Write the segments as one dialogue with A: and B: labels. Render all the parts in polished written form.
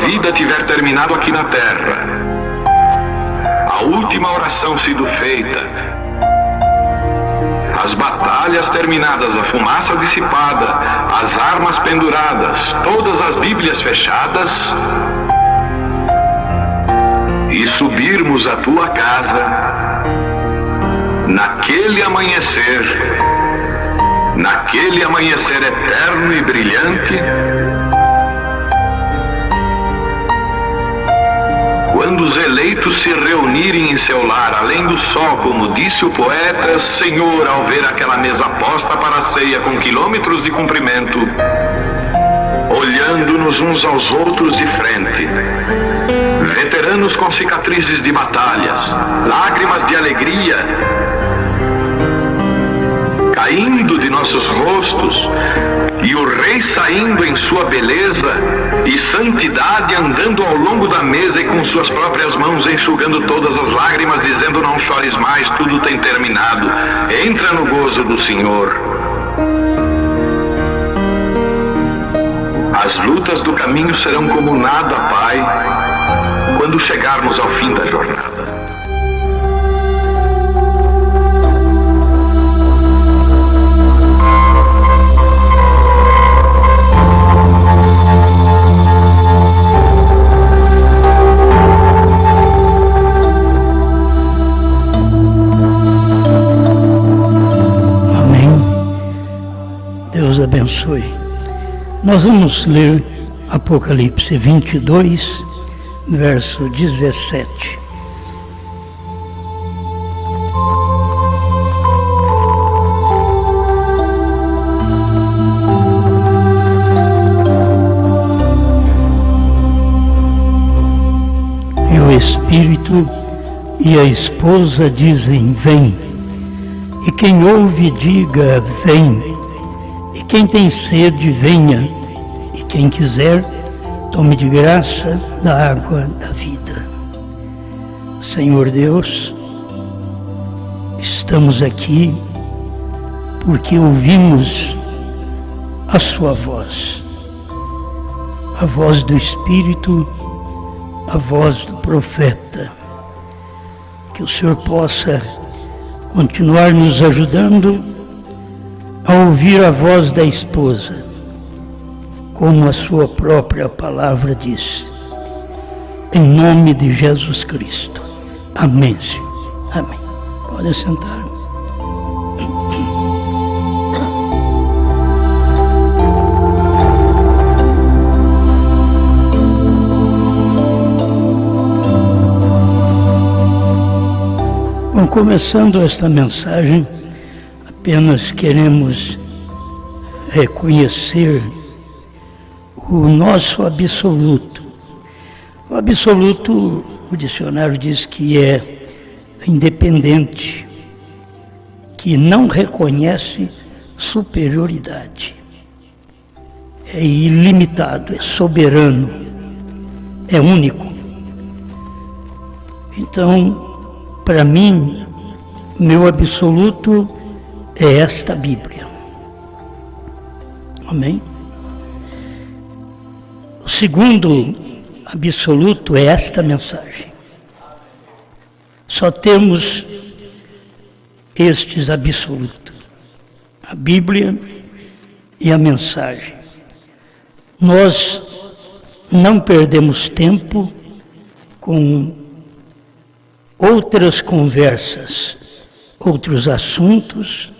A: vida tiver terminado aqui na terra, a última oração sido feita, as batalhas terminadas, a fumaça dissipada, as armas penduradas, todas as Bíblias fechadas, e subirmos à tua casa naquele amanhecer eterno e brilhante, quando os eleitos se reunirem em seu lar, além do sol, como disse o poeta, Senhor, ao ver aquela mesa posta para a ceia com quilômetros de comprimento, olhando-nos uns aos outros de frente, veteranos com cicatrizes de batalhas, lágrimas de alegria caindo de nossos rostos, e o Rei saindo em sua beleza e santidade, andando ao longo da mesa e com suas próprias mãos enxugando todas as lágrimas, dizendo: não chores mais, tudo tem terminado, entra no gozo do Senhor. As lutas do caminho serão como nada, Pai, quando chegarmos ao fim da jornada.
B: Deus abençoe. Nós vamos ler Apocalipse 22, verso 17. E o Espírito e a esposa dizem: vem. E quem ouve, diga: vem. E quem tem sede, venha, e quem quiser, tome de graça da água da vida. Senhor Deus, estamos aqui porque ouvimos a sua voz, a voz do Espírito, a voz do profeta. Que o Senhor possa continuar nos ajudando a ouvir a voz da esposa, como a sua própria palavra diz. Em nome de Jesus Cristo. Amém, Senhor. Amém. Pode sentar. Bom, começando esta mensagem, apenas queremos reconhecer o nosso absoluto. O absoluto, o dicionário diz que é independente, que não reconhece superioridade. É ilimitado, é soberano, é único. Então, para mim, meu absoluto é esta Bíblia. Amém? O segundo absoluto é esta mensagem. Só temos estes absolutos: a Bíblia e a mensagem. Nós não perdemos tempo com outras conversas, outros assuntos.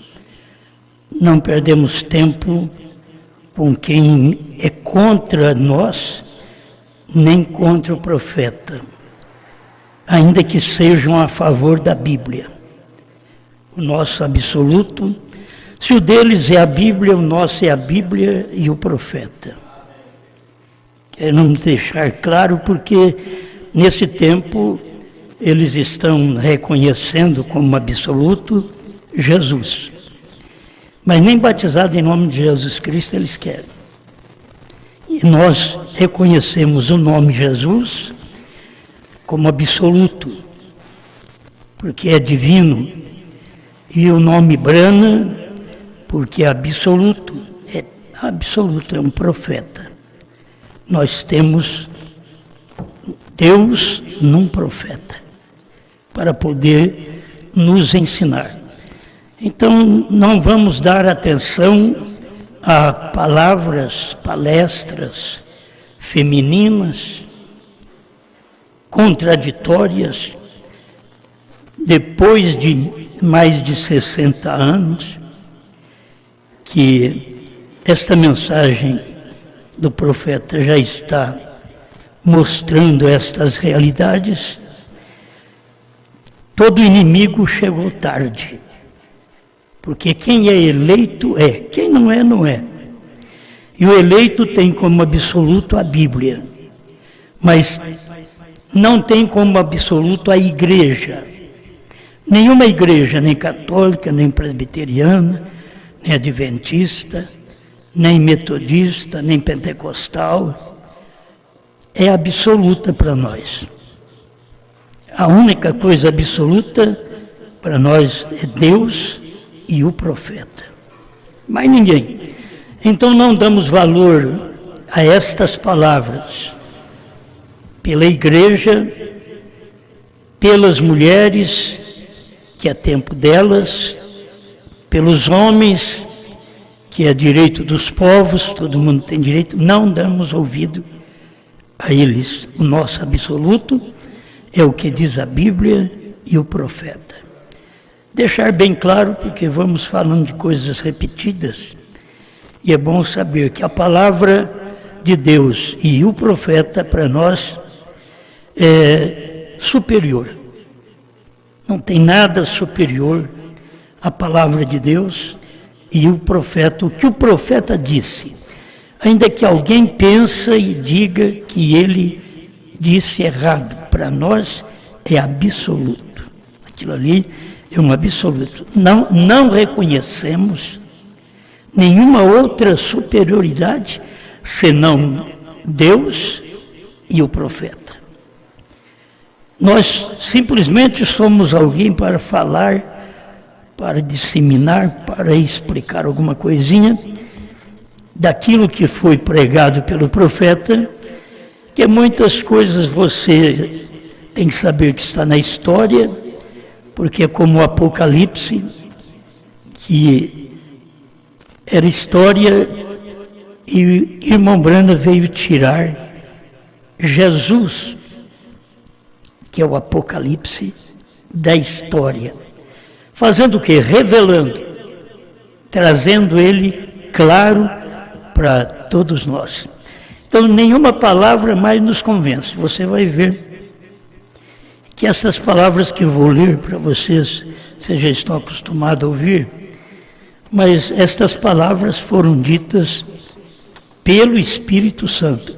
B: Não perdemos tempo com quem é contra nós, nem contra o profeta, ainda que sejam a favor da Bíblia. O nosso absoluto, se o deles é a Bíblia, o nosso é a Bíblia e o profeta. Queremos deixar claro porque nesse tempo eles estão reconhecendo como absoluto Jesus. Mas nem batizado em nome de Jesus Cristo eles querem. E nós reconhecemos o nome Jesus como absoluto, porque é divino, e o nome Brana, porque é absoluto, é um profeta. Nós temos Deus num profeta, para poder nos ensinar. Então, não vamos dar atenção a palavras, palestras femininas, contraditórias, depois de mais de 60 anos, que esta mensagem do profeta já está mostrando estas realidades. Todo inimigo chegou tarde, porque quem é eleito é, quem não é, não é. E o eleito tem como absoluto a Bíblia, mas não tem como absoluto a igreja. Nenhuma igreja, nem católica, nem presbiteriana, nem adventista, nem metodista, nem pentecostal, é absoluta para nós. A única coisa absoluta para nós é Deus e o profeta. Mais ninguém. Então não damos valor a estas palavras pela igreja, pelas mulheres, que é tempo delas, pelos homens, que é direito dos povos, todo mundo tem direito, não damos ouvido a eles. O nosso absoluto é o que diz a Bíblia e o profeta. Deixar bem claro, porque vamos falando de coisas repetidas, e é bom saber que a palavra de Deus e o profeta para nós é superior. Não tem nada superior à palavra de Deus e o profeta, o que o profeta disse. Ainda que alguém pense e diga que ele disse errado, para nós é absoluto. Aquilo ali é um absoluto. Não reconhecemos nenhuma outra superioridade senão Deus e o profeta. Nós simplesmente somos alguém para falar, para disseminar, para explicar alguma coisinha daquilo que foi pregado pelo profeta, que muitas coisas você tem que saber que está na história, porque é como o Apocalipse, que era história, e o irmão Brana veio tirar Jesus, que é o Apocalipse, da história. Fazendo o quê? Revelando, trazendo ele claro para todos nós. Então, nenhuma palavra mais nos convence. Você vai ver que essas palavras que eu vou ler para vocês, vocês já estão acostumados a ouvir, mas estas palavras foram ditas pelo Espírito Santo.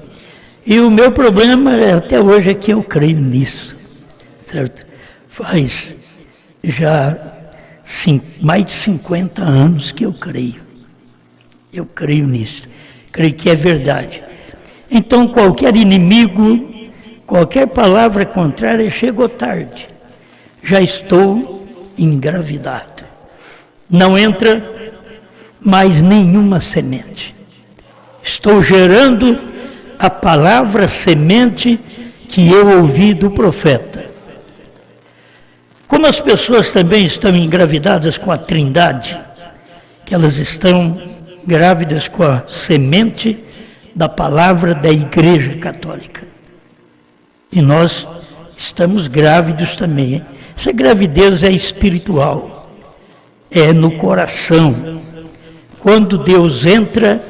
B: E o meu problema até hoje é que eu creio nisso, certo? Faz já mais de 50 anos que eu creio. Eu creio nisso. Creio que é verdade. Então, qualquer inimigo, qualquer palavra contrária, chegou tarde. Já estou engravidado. Não entra mais nenhuma semente. Estou gerando a palavra semente que eu ouvi do profeta. Como as pessoas também estão engravidadas com a Trindade, que elas estão grávidas com a semente da palavra da Igreja Católica. E nós estamos grávidos também. Hein? Essa gravidez é espiritual, é no coração. Quando Deus entra,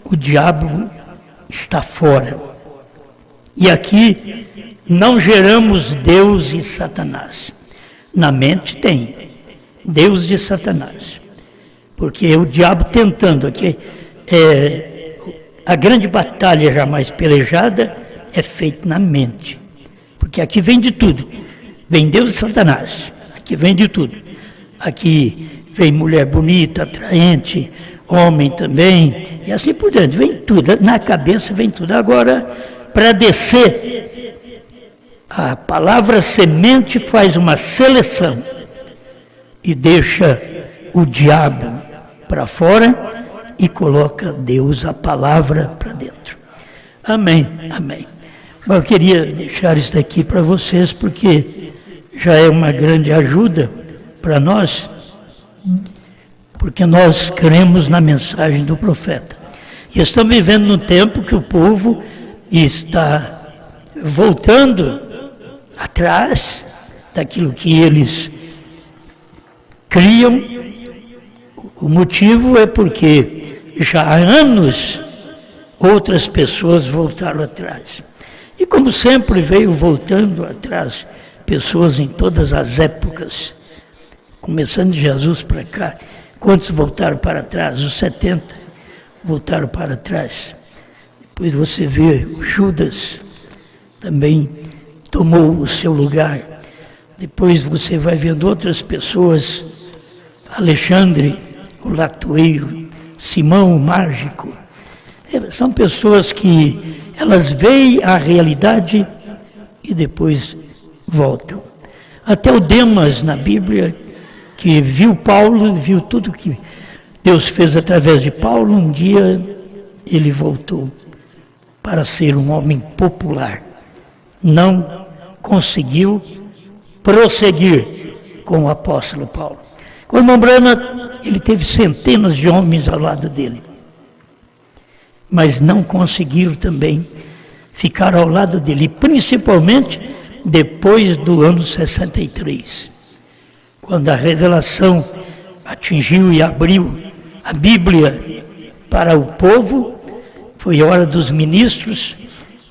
B: o diabo está fora. E aqui não geramos Deus e Satanás. Na mente tem Deus e Satanás. Porque é o diabo tentando aqui. A grande batalha jamais pelejada é feita na mente. Porque aqui vem de tudo. Vem Deus e Satanás. Aqui vem de tudo. Aqui vem mulher bonita, atraente, homem também, e assim por diante. Vem tudo. Na cabeça vem tudo. Agora, para descer, a palavra semente faz uma seleção e deixa o diabo para fora e coloca Deus, a palavra, para dentro. Amém, amém. Mas eu queria deixar isso daqui para vocês, porque já é uma grande ajuda para nós, porque nós cremos na mensagem do profeta. E estamos vivendo num tempo que o povo está voltando atrás daquilo que eles criam. O motivo é porque já há anos outras pessoas voltaram atrás. E como sempre veio voltando atrás pessoas em todas as épocas, começando de Jesus para cá. Quantos voltaram para trás? Os 70 voltaram para trás. Depois você vê o Judas também tomou o seu lugar. Depois você vai vendo outras pessoas, Alexandre, o latoeiro, Simão, o mágico. São pessoas que elas veem a realidade e depois voltam. Até o Demas na Bíblia, que viu Paulo, viu tudo que Deus fez através de Paulo, um dia ele voltou para ser um homem popular. Não conseguiu prosseguir com o apóstolo Paulo. Com o irmão Brana, ele teve centenas de homens ao lado dele, mas não conseguiram também ficar ao lado dele, principalmente depois do ano 63, quando a revelação atingiu e abriu a Bíblia para o povo. Foi hora dos ministros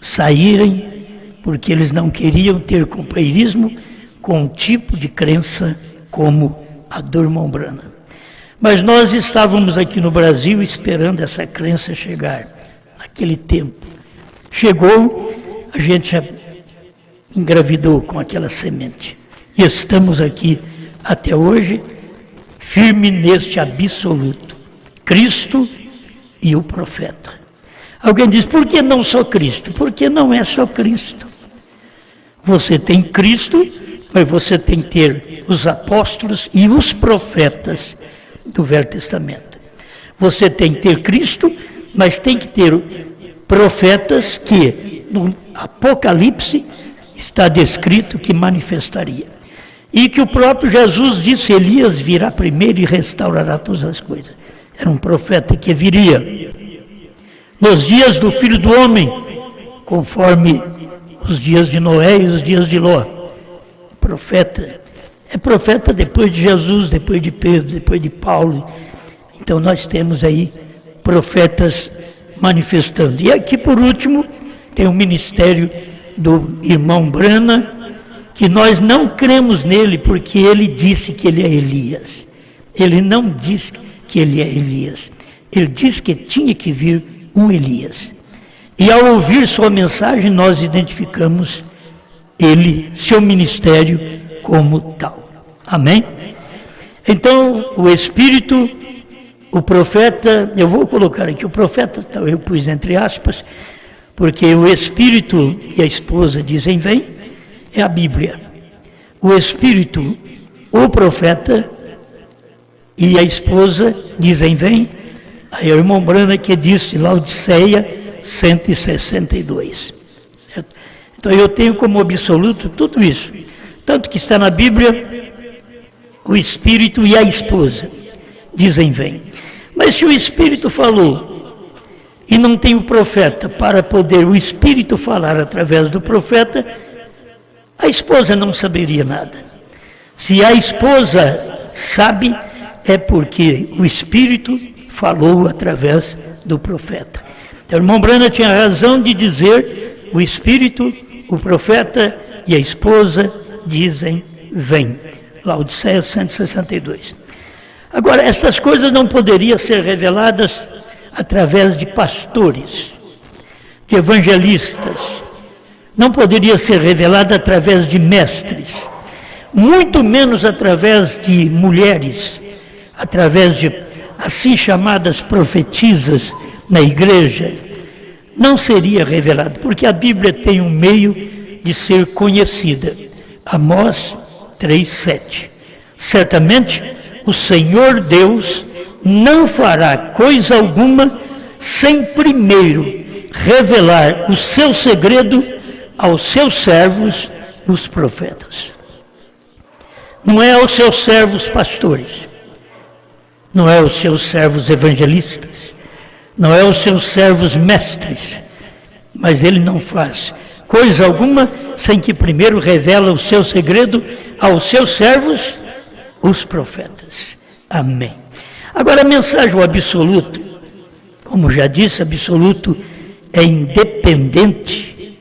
B: saírem, porque eles não queriam ter companheirismo com um tipo de crença como a do irmão Brana. Mas nós estávamos aqui no Brasil esperando essa crença chegar. Naquele tempo chegou, a gente já engravidou com aquela semente. E estamos aqui até hoje, firme neste absoluto: Cristo e o profeta. Alguém diz, por que não só Cristo? Porque não é só Cristo. Você tem Cristo, mas você tem que ter os apóstolos e os profetas do Velho Testamento. Você tem que ter Cristo, mas tem que ter profetas que no Apocalipse está descrito que manifestaria. E que o próprio Jesus disse, Elias virá primeiro e restaurará todas as coisas. Era um profeta que viria nos dias do Filho do Homem, conforme os dias de Noé e os dias de Ló. Profeta. É profeta depois de Jesus, depois de Pedro, depois de Paulo. Então nós temos aí profetas manifestando. E aqui por último tem o ministério do irmão Brana, que nós não cremos nele porque ele disse que ele é Elias. Ele não disse que ele é Elias. Ele disse que tinha que vir um Elias. E ao ouvir sua mensagem nós identificamos ele, seu ministério como tal. Amém? Então o Espírito, o profeta, eu vou colocar aqui o profeta, eu pus entre aspas, porque o Espírito e a esposa dizem vem, é a Bíblia. O Espírito, o profeta e a esposa dizem vem, aí o irmão Brana que disse Laodiceia 162. Certo? Então eu tenho como absoluto tudo isso. Tanto que está na Bíblia, o Espírito e a esposa dizem vem. Mas se o Espírito falou e não tem o profeta para poder o Espírito falar através do profeta, a esposa não saberia nada. Se a esposa sabe, é porque o Espírito falou através do profeta. Então, o irmão Brana tinha razão de dizer, o Espírito, o profeta e a esposa dizem vem. Laodiceia 162. Agora, essas coisas não poderiam ser reveladas através de pastores, de evangelistas, não poderia ser revelada através de mestres, muito menos através de mulheres, através de assim chamadas profetisas na igreja. Não seria revelado, porque a Bíblia tem um meio de ser conhecida. Amós 3:7. Certamente o Senhor Deus não fará coisa alguma sem primeiro revelar o seu segredo aos seus servos, os profetas. Não é aos seus servos pastores, não é aos seus servos evangelistas, não é aos seus servos mestres, mas ele não faz coisa alguma sem que primeiro revela o seu segredo aos seus servos, os profetas. Amém. Agora, a mensagem ao absoluto, como já disse, absoluto é independente,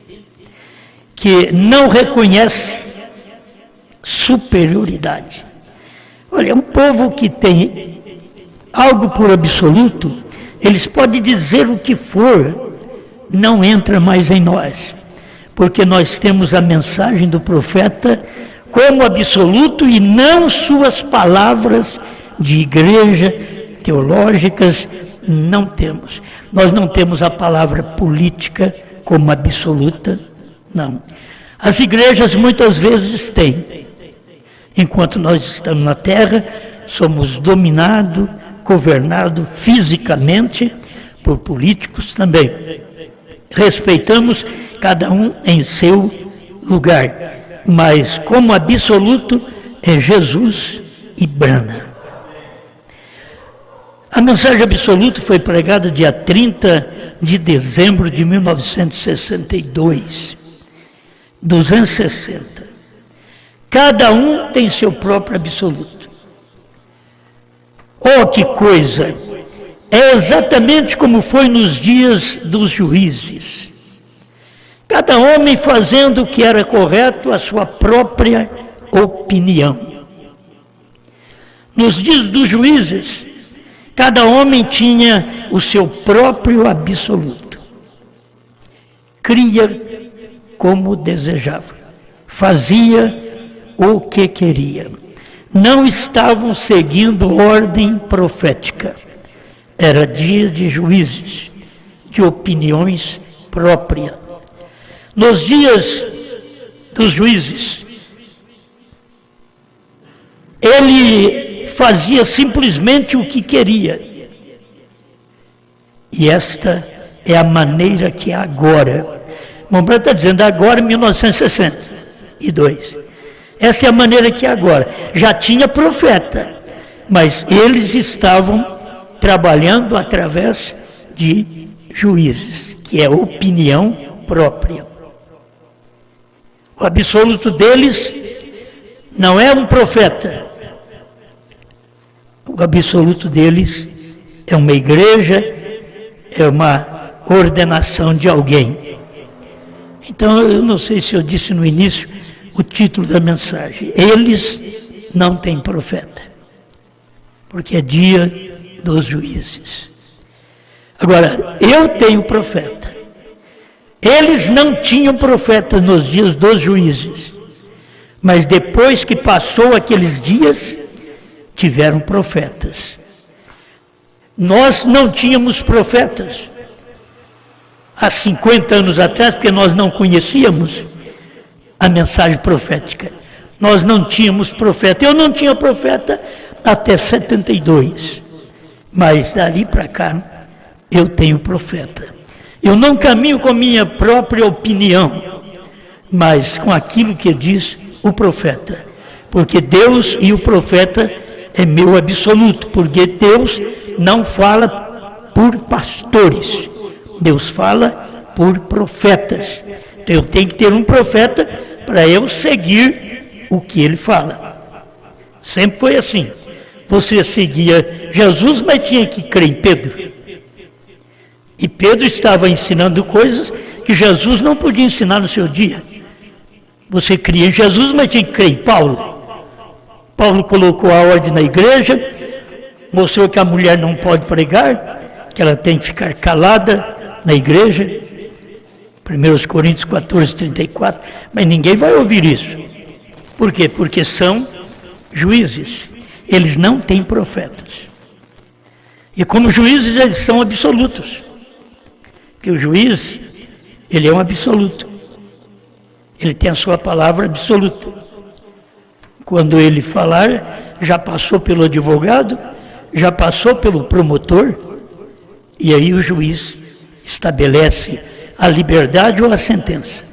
B: que não reconhece superioridade. Olha, um povo que tem algo por absoluto, eles podem dizer o que for, não entra mais em nós, porque nós temos a mensagem do profeta como absoluto e não suas palavras de igreja, teológicas, não temos. Nós não temos a palavra política como absoluta, não. As igrejas muitas vezes têm. Enquanto nós estamos na terra, somos dominados, governados fisicamente por políticos também. Respeitamos cada um em seu lugar, mas como absoluto é Jesus e Brana. A mensagem absoluta foi pregada dia 30 de dezembro de 1962, 260. Cada um tem seu próprio absoluto. Oh, que coisa! É exatamente como foi nos dias dos juízes. Cada homem fazendo o que era correto, a sua própria opinião. Nos dias dos juízes, cada homem tinha o seu próprio absoluto. Cria como desejava. Fazia o que queria. Não estavam seguindo ordem profética. Era dia de juízes, de opiniões próprias. Nos dias dos juízes, ele fazia simplesmente o que queria. E esta é a maneira que é agora. Mombrana está dizendo agora, 1962. Essa é a maneira que é agora. Já tinha profeta, mas eles estavam trabalhando através de juízes, que é opinião própria. O absoluto deles não é um profeta. O absoluto deles é uma igreja, é uma ordenação de alguém. Então, eu não sei se eu disse no início o título da mensagem. Eles não têm profeta, porque é dia dos juízes. Agora, eu tenho profeta. Eles não tinham profeta nos dias dos juízes, mas depois que passou aqueles dias, tiveram profetas. Nós não tínhamos profetas há 50 anos atrás, porque nós não conhecíamos a mensagem profética. Nós não tínhamos profeta. Eu não tinha profeta até 72. Mas dali para cá, eu tenho profeta. Eu não caminho com a minha própria opinião, mas com aquilo que diz o profeta. Porque Deus e o profeta é meu absoluto. Porque Deus não fala por pastores. Deus fala por profetas. Então, eu tenho que ter um profeta para eu seguir o que ele fala. Sempre foi assim. Você seguia Jesus, mas tinha que crer em Pedro. E Pedro estava ensinando coisas que Jesus não podia ensinar no seu dia. Você cria em Jesus, mas tinha que crer em Paulo. Paulo colocou a ordem na igreja, mostrou que a mulher não pode pregar, que ela tem que ficar calada na igreja. 1 Coríntios 14, 34. Mas ninguém vai ouvir isso. Por quê? Porque são juízes. Eles não têm profetas. E como juízes, eles são absolutos. Porque o juiz, ele é um absoluto. Ele tem a sua palavra absoluta. Quando ele falar, já passou pelo advogado, já passou pelo promotor, e aí o juiz estabelece a liberdade ou a sentença.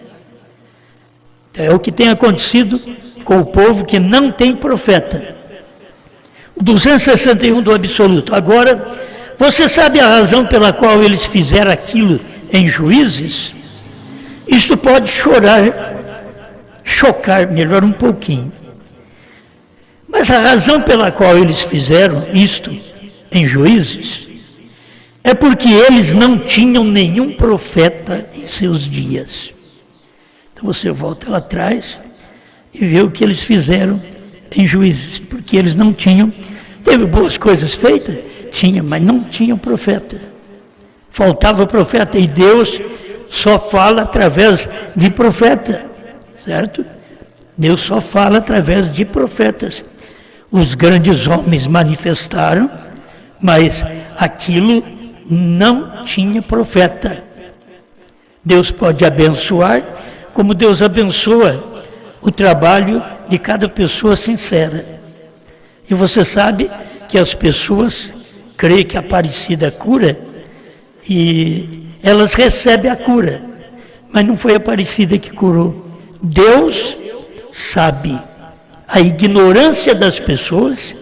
B: Então, é o que tem acontecido com o povo que não tem profeta. 261 do absoluto. Agora, você sabe a razão pela qual eles fizeram aquilo em Juízes? Isto pode chocar melhor um pouquinho. Mas a razão pela qual eles fizeram isto em Juízes é porque eles não tinham nenhum profeta em seus dias. Então você volta lá atrás e vê o que eles fizeram em Juízes, porque eles não tinham, teve boas coisas feitas? Tinha, mas não tinham profeta. Faltava profeta, e Deus só fala através de profeta, certo? Deus só fala através de profetas. Os grandes homens manifestaram, mas aquilo não tinha profeta. Deus pode abençoar, como Deus abençoa o trabalho de cada pessoa sincera. E você sabe que as pessoas creem que a Aparecida cura, e elas recebem a cura, mas não foi a Aparecida que curou. Deus sabe a ignorância das pessoas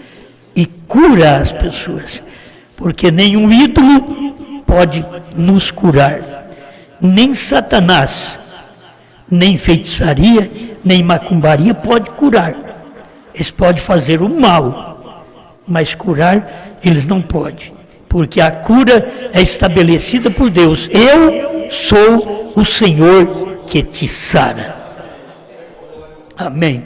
B: e cura as pessoas, porque nenhum ídolo pode nos curar, nem Satanás, nem feitiçaria, nem macumbaria pode curar. Eles podem fazer o mal, mas curar eles não podem, porque a cura é estabelecida por Deus. Eu sou o Senhor que te sara. Amém.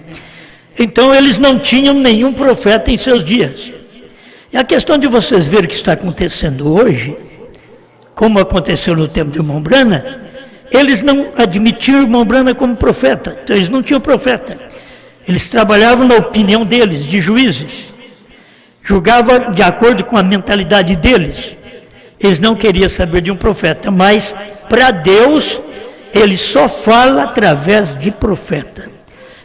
B: Então eles não tinham nenhum profeta em seus dias. E a questão de vocês verem o que está acontecendo hoje, como aconteceu no tempo de irmão Brana, eles não admitiam o irmão Brana como profeta. Então eles não tinham profeta. Eles trabalhavam na opinião deles, de juízes. Julgavam de acordo com a mentalidade deles. Eles não queriam saber de um profeta, mas para Deus, ele só fala através de profeta.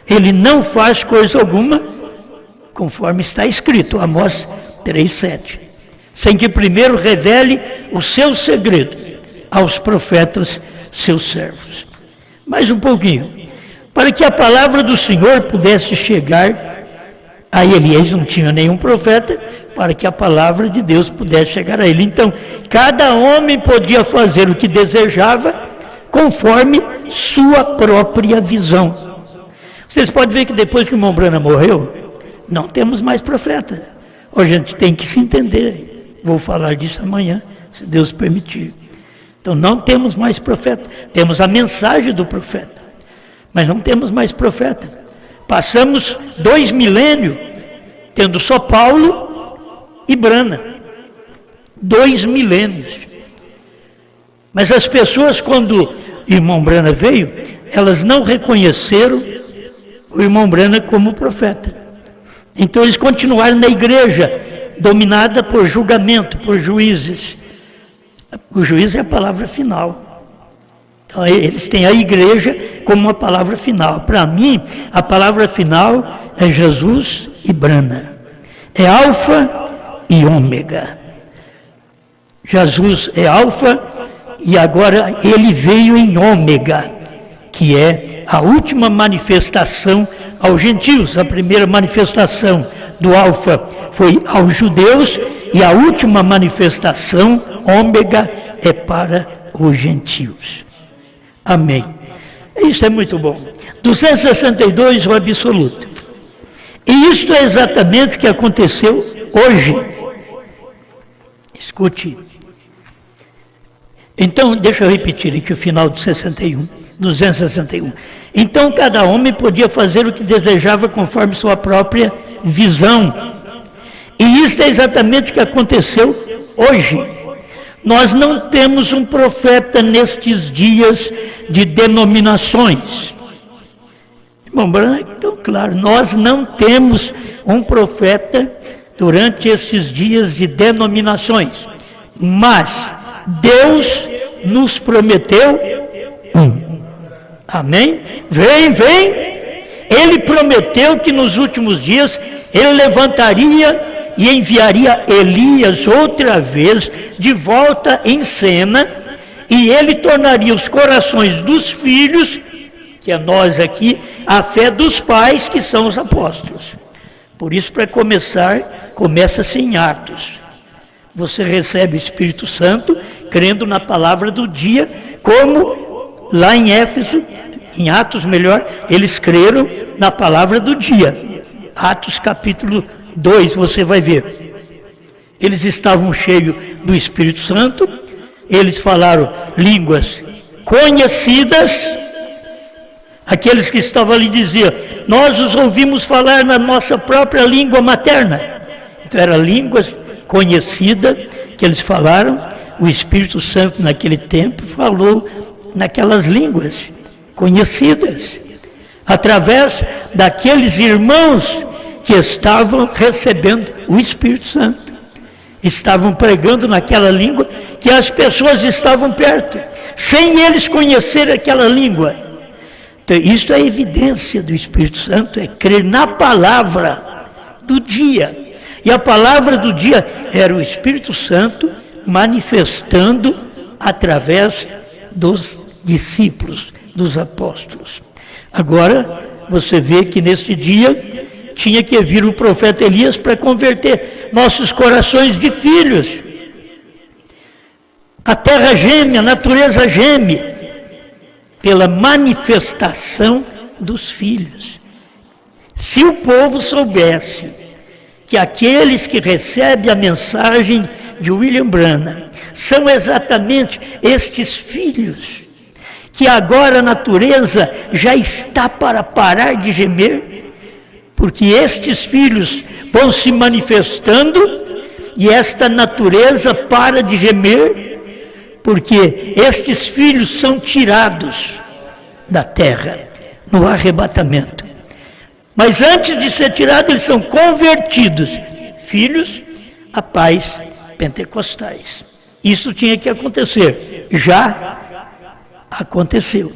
B: Ele não faz coisa alguma, conforme está escrito, Amós 3:7, sem que primeiro revele o seu segredo aos profetas, seus servos. Mais um pouquinho. Para que a palavra do Senhor pudesse chegar a ele. Eles não tinham nenhum profeta, para que a palavra de Deus pudesse chegar a ele. Então, cada homem podia fazer o que desejava, conforme sua própria visão. Vocês podem ver que depois que o irmão Brana morreu, não temos mais profeta. Hoje a gente tem que se entender. Vou falar disso amanhã, se Deus permitir. Então não temos mais profeta. Temos a mensagem do profeta, mas não temos mais profeta. Passamos 2 milênios tendo só Paulo e Brana. 2 milênios. Mas as pessoas, quando o irmão Brana veio, elas não reconheceram o irmão Brana como profeta. Então eles continuaram na igreja, dominada por julgamento, por juízes. O juiz é a palavra final. Então eles têm a igreja como uma palavra final. Para mim, a palavra final é Jesus e Brana. É alfa e ômega. Jesus é alfa e agora ele veio em ômega, que é a última manifestação aos gentios. A primeira manifestação do alfa foi aos judeus e a última manifestação, ômega, é para os gentios. Amém. Isso é muito bom. 262, o absoluto. E isto é exatamente o que aconteceu hoje. Escute. Então, deixa eu repetir aqui o final do 61, 261. Então, cada homem podia fazer o que desejava conforme sua própria visão. E isto é exatamente o que aconteceu hoje. Nós não temos um profeta nestes dias de denominações. Irmão Branco, então, claro, nós não temos um profeta durante estes dias de denominações. Mas Deus nos prometeu um. Amém? Vem. Ele prometeu que nos últimos dias ele levantaria e enviaria Elias outra vez de volta em cena, e ele tornaria os corações dos filhos que é nós aqui, a fé dos pais, que são os apóstolos. Por isso, para começar, começa-se em Atos. Você recebe o Espírito Santo, crendo na palavra do dia, como lá em Éfeso, em Atos melhor, eles creram na palavra do dia. Atos capítulo 2, você vai ver. Eles estavam cheios do Espírito Santo, eles falaram línguas conhecidas. Aqueles que estavam ali diziam, nós os ouvimos falar na nossa própria língua materna. Então eram línguas conhecidas que eles falaram. O Espírito Santo naquele tempo falou naquelas línguas conhecidas, através daqueles irmãos que estavam recebendo o Espírito Santo. Estavam pregando naquela língua que as pessoas estavam perto, sem eles conhecerem aquela língua. Então, isso é evidência do Espírito Santo, é crer na palavra do dia. E a palavra do dia era o Espírito Santo manifestando através dos discípulos, dos apóstolos. Agora, você vê que nesse dia tinha que vir o profeta Elias para converter nossos corações de filhos. A terra geme, a natureza geme pela manifestação dos filhos. Se o povo soubesse que aqueles que recebem a mensagem de William Branham são exatamente estes filhos, que agora a natureza já está para parar de gemer, porque estes filhos vão se manifestando e esta natureza para de gemer, porque estes filhos são tirados da terra no arrebatamento. Mas antes de ser tirados, eles são convertidos, filhos a pais pentecostais. Isso tinha que acontecer, já aconteceu.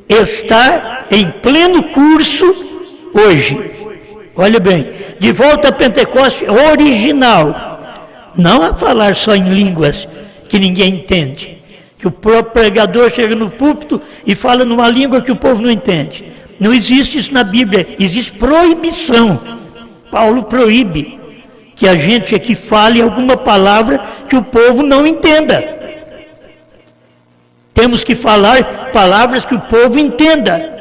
B: Está em pleno curso hoje. Olha bem, de volta a Pentecoste original, não a falar só em línguas que ninguém entende, que o próprio pregador chega no púlpito e fala numa língua que o povo não entende. Não existe isso na Bíblia, existe proibição. Paulo proíbe que a gente aqui fale alguma palavra que o povo não entenda. Temos que falar palavras que o povo entenda,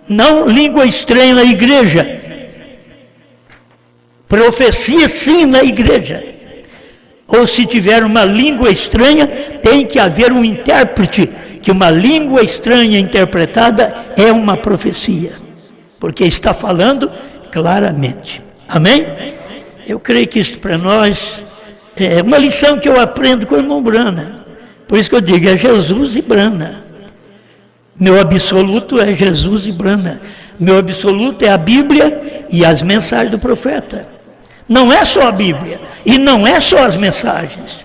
B: não língua estranha na igreja. Profecia sim na igreja. Ou se tiver uma língua estranha, tem que haver um intérprete, que uma língua estranha interpretada é uma profecia, porque está falando claramente. Amém? Eu creio que isso para nós é uma lição que eu aprendo com o irmão Branham. Por isso que eu digo, é Jesus e Branham. Meu absoluto é Jesus e Branham. Meu absoluto é a Bíblia e as mensagens do profeta. Não é só a Bíblia e não é só as mensagens.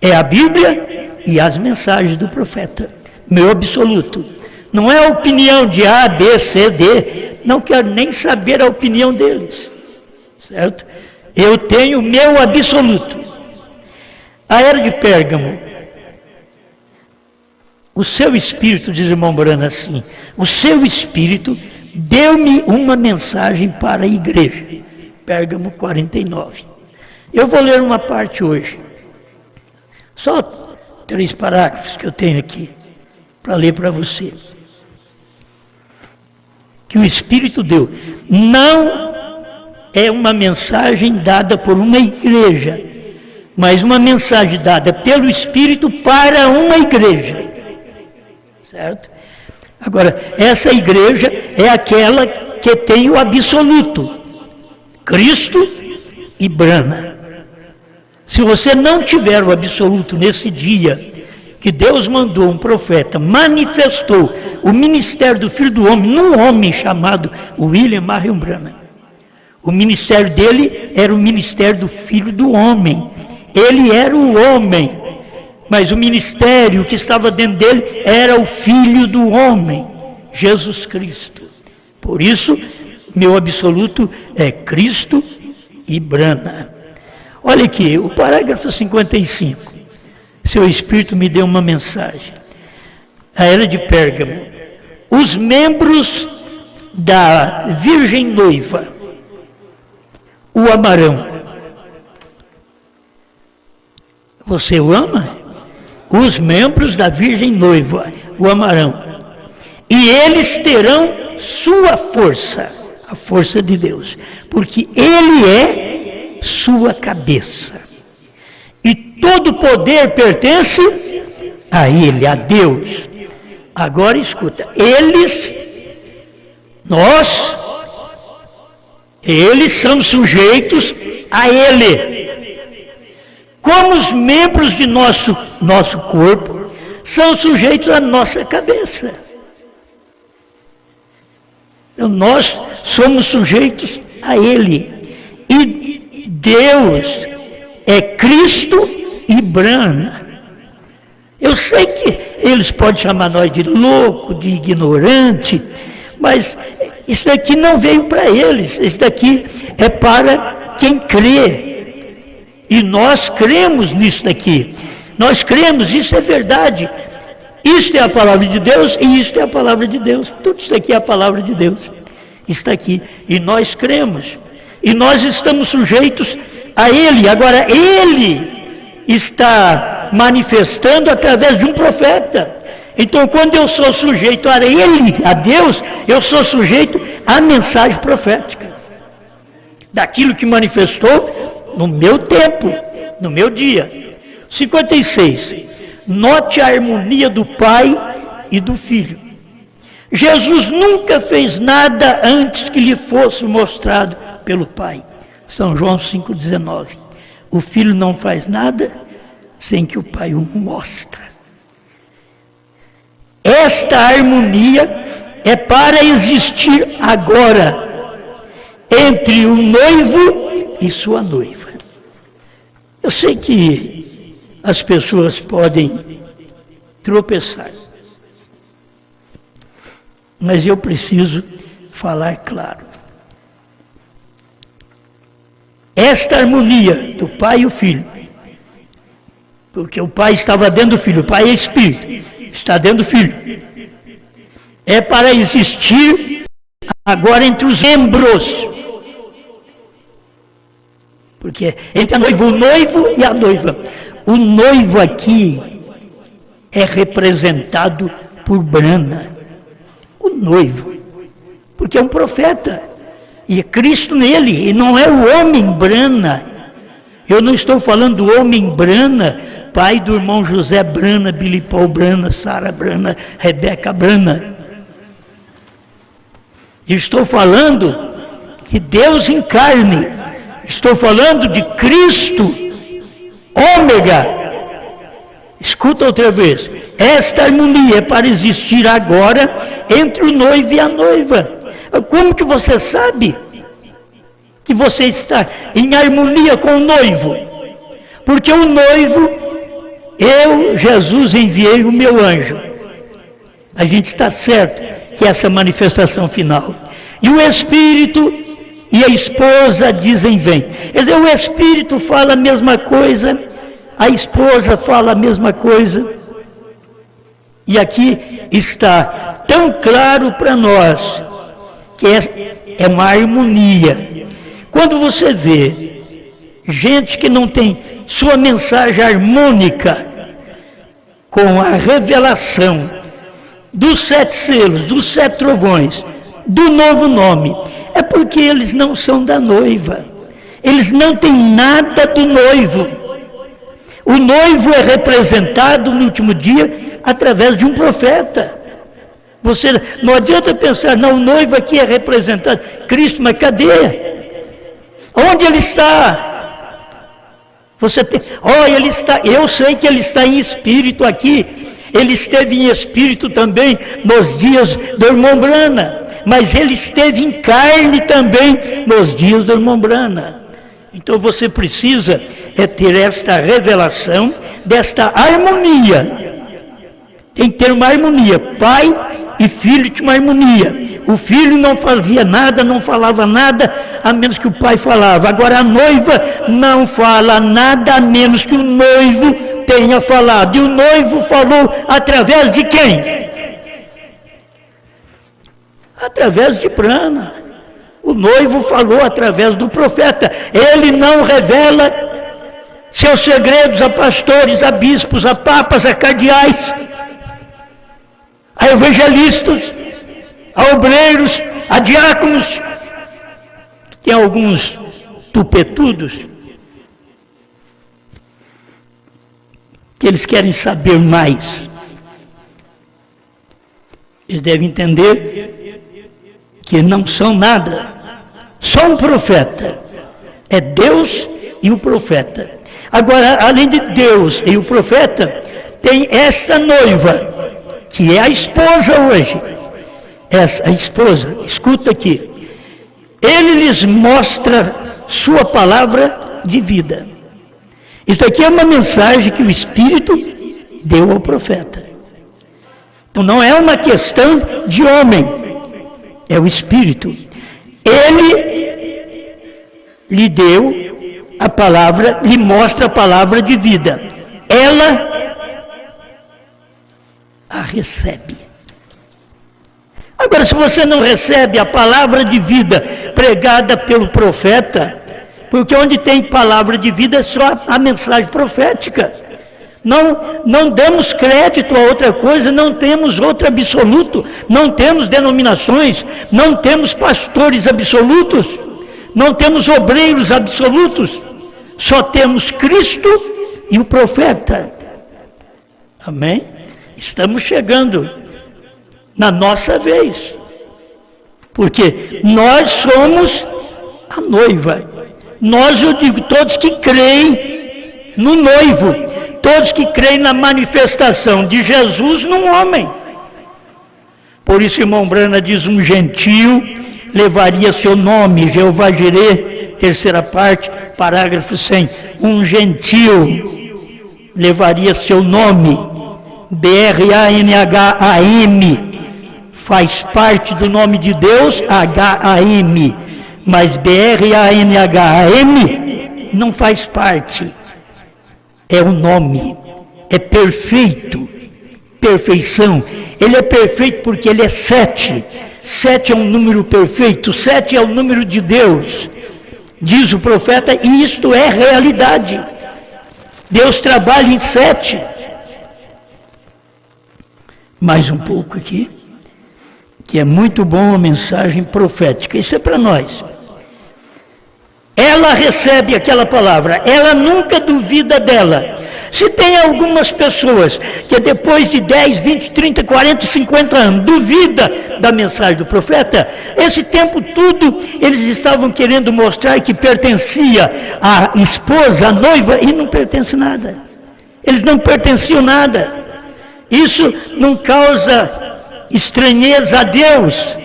B: É a Bíblia e as mensagens do profeta. Meu absoluto. Não é a opinião de A, B, C, D. Não quero nem saber a opinião deles. Certo? Eu tenho o meu absoluto. A era de Pérgamo. O seu espírito, diz o irmão Branham assim, o seu espírito deu-me uma mensagem para a igreja. Pérgamo 49. Eu vou ler uma parte hoje. Só 3 parágrafos que eu tenho aqui, para ler para você. Que o Espírito deu. Não é uma mensagem dada por uma igreja, mas uma mensagem dada pelo Espírito para uma igreja. Certo? Agora, essa igreja é aquela que tem o absoluto. Cristo e Branham. Se você não tiver o absoluto nesse dia, que Deus mandou um profeta, manifestou o ministério do Filho do Homem, num homem chamado William Marion Branham. O ministério dele era o ministério do Filho do Homem. Ele era o homem, mas o ministério que estava dentro dele era o Filho do Homem, Jesus Cristo. Por isso, meu absoluto é Cristo e Branham. Olha aqui, o parágrafo 55. Seu Espírito me deu uma mensagem. A era de Pérgamo. os membros da Virgem Noiva o amarão. Você o ama? Os membros da Virgem Noiva o amarão. E eles terão sua força, a força de Deus, porque Ele é sua cabeça. E todo poder pertence a Ele, a Deus. Agora escuta, eles são sujeitos a Ele. Como os membros de nosso corpo são sujeitos à nossa cabeça. Então, nós somos sujeitos a Ele. E Deus é Cristo e Brana. Eu sei que eles podem chamar nós de louco, de ignorante, mas isso aqui não veio para eles. Isso daqui é para quem crê. E nós cremos nisso daqui. Nós cremos, isso é verdade. Isto é a palavra de Deus e isto é a palavra de Deus. Tudo isso aqui é a palavra de Deus. Está aqui. E nós cremos. E nós estamos sujeitos a Ele. Agora, Ele está manifestando através de um profeta. Então, quando eu sou sujeito a Ele, a Deus, eu sou sujeito à mensagem profética. Daquilo que manifestou no meu tempo, no meu dia. 56. Note a harmonia do Pai e do Filho. Jesus nunca fez nada antes que lhe fosse mostrado pelo Pai. São João 5,19. O Filho não faz nada sem que o Pai o mostre. Esta harmonia é para existir agora entre o noivo e sua noiva. Eu sei que as pessoas podem tropeçar, mas eu preciso falar claro. Esta harmonia do Pai e o Filho, porque o Pai estava dentro do Filho, o Pai é Espírito, está dentro do Filho, é para existir agora entre os membros. Porque entre o noivo e a noiva. O noivo aqui é representado por Brana. O noivo. Porque é um profeta. E é Cristo nele. E não é o homem Brana. Eu não estou falando do homem Brana, pai do irmão José Brana, Billy Paul Brana, Sara Brana, Rebeca Brana. Eu estou falando que Deus em carne. Estou falando de Cristo, ômega. Escuta outra vez. Esta harmonia é para existir agora entre o noivo e a noiva. Como que você sabe que você está em harmonia com o noivo? Porque o noivo, eu, Jesus, enviei o meu anjo. A gente está certo que essa manifestação final. E o Espírito e a esposa dizem vem. Quer dizer, o Espírito fala a mesma coisa, a esposa fala a mesma coisa. E aqui está tão claro para nós que é uma harmonia. Quando você vê gente que não tem sua mensagem harmônica com a revelação dos 7 selos, dos 7 trovões, do novo nome, é porque eles não são da noiva. Eles não têm nada do noivo. O noivo é representado no último dia através de um profeta. Você não adianta pensar, não, o noivo aqui é representado. Cristo, mas cadê? Onde ele está? Você tem, ele está, eu sei que ele está em espírito aqui. Ele esteve em espírito também nos dias do irmão Brana. Mas ele esteve em carne também nos dias do irmão Brana. Então você precisa ter esta revelação, desta harmonia. Tem que ter uma harmonia. Pai e filho tinham uma harmonia. O filho não fazia nada, não falava nada, a menos que o pai falava. Agora a noiva não fala nada, a menos que o noivo tenha falado. E o noivo falou através de quem? Através de Brana. O noivo falou através do profeta. Ele não revela seus segredos a pastores, a bispos, a papas, a cardeais, a evangelistas, a obreiros, a diáconos. Tem alguns tupetudos que eles querem saber mais. Eles devem entender que não são nada, só um profeta. É Deus e o profeta. Agora, além de Deus e o profeta, tem esta noiva, que é a esposa hoje. Essa, a esposa, escuta aqui. Ele lhes mostra sua palavra de vida. Isso aqui é uma mensagem que o Espírito deu ao profeta. Então não é uma questão de homem, é o Espírito. Ele lhe deu a palavra, lhe mostra a palavra de vida. Ela a recebe. Agora, se você não recebe a palavra de vida pregada pelo profeta, porque onde tem palavra de vida é só a mensagem profética. Não damos crédito a outra coisa, não temos outro absoluto, não temos denominações, não temos pastores absolutos, não temos obreiros absolutos, só temos Cristo e o profeta. Amém? Estamos chegando na nossa vez, porque nós somos a noiva. Nós, eu digo, todos que creem no noivo, todos que creem na manifestação de Jesus num homem. Por isso, irmão Brana diz, um gentio levaria seu nome, Jeová Jireh, terceira parte, parágrafo 100. Um gentio levaria seu nome, B-R-A-N-H-A-M, faz parte do nome de Deus, H-A-M, mas B-R-A-N-H-A-M não faz parte. É o nome, é perfeito, perfeição. Ele é perfeito porque ele é 7. 7 é um número perfeito, 7 é o número de Deus. Diz o profeta, e isto é realidade. Deus trabalha em 7. Mais um pouco aqui, que é muito bom a mensagem profética. Isso é para nós. Ela recebe aquela palavra, ela nunca duvida dela. Se tem algumas pessoas que depois de 10, 20, 30, 40, 50 anos duvida da mensagem do profeta, esse tempo tudo eles estavam querendo mostrar que pertencia à esposa, à noiva, e não pertence nada. Eles não pertenciam nada. Isso não causa estranheza a Deus,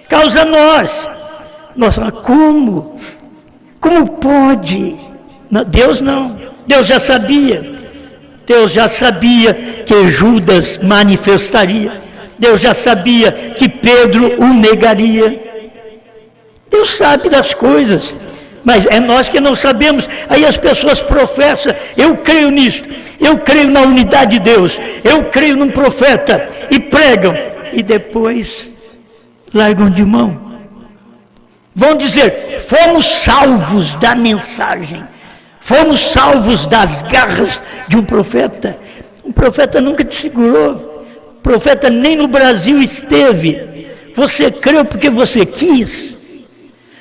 B: causa a nós. Nós falamos, como? Como pode? Não, Deus não. Deus já sabia. Deus já sabia que Judas manifestaria. Deus já sabia que Pedro o negaria. Deus sabe das coisas, mas é nós que não sabemos. Aí as pessoas professam, eu creio nisso, eu creio na unidade de Deus, eu creio num profeta, e pregam, e depois largam de mão. Vão dizer, fomos salvos da mensagem, fomos salvos das garras de um profeta. Um profeta nunca te segurou, o profeta nem no Brasil esteve. Você creu porque você quis.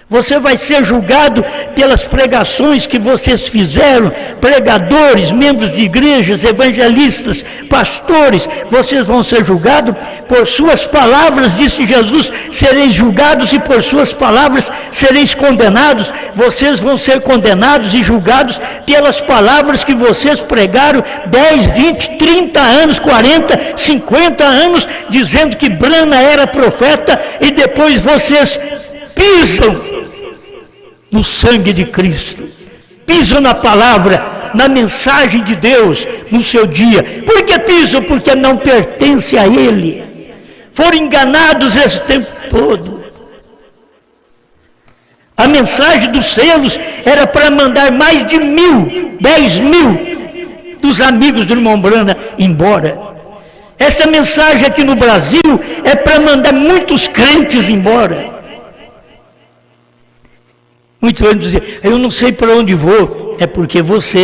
B: Você vai ser julgado pelas pregações que vocês fizeram, pregadores, membros de igrejas, evangelistas, pastores, vocês vão ser julgados por suas palavras, disse Jesus, sereis julgados e por suas palavras sereis condenados. Vocês vão ser condenados e julgados pelas palavras que vocês pregaram 10, 20, 30 anos, 40, 50 anos, dizendo que Brana era profeta, e depois vocês pisam no sangue de Cristo, pisam na palavra, na mensagem de Deus, no seu dia. Por que pisam? Porque não pertence a Ele. Foram enganados esse tempo todo. A mensagem dos selos era para mandar mais de 1000 dos amigos do irmão Brana embora. Essa mensagem aqui no Brasil é para mandar muitos crentes embora. Muitos vão dizer, eu não sei para onde vou. É porque você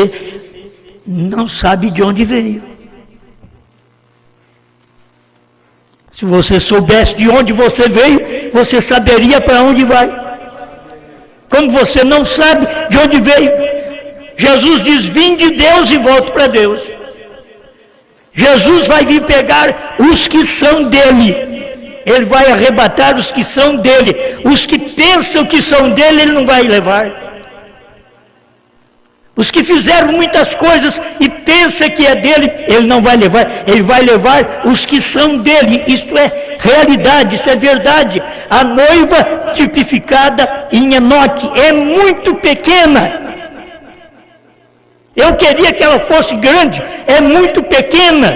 B: não sabe de onde veio. Se você soubesse de onde você veio, você saberia para onde vai. Como você não sabe de onde veio, Jesus diz, vim de Deus e volto para Deus. Jesus vai vir pegar os que são dele. Ele vai arrebatar os que são dele. Os que pensam que são dele, ele não vai levar. Os que fizeram muitas coisas e pensam que é dele, ele não vai levar. Ele vai levar os que são dele. Isto é realidade, isso é verdade. A noiva tipificada em Enoque é muito pequena. Eu queria que ela fosse grande, é muito pequena.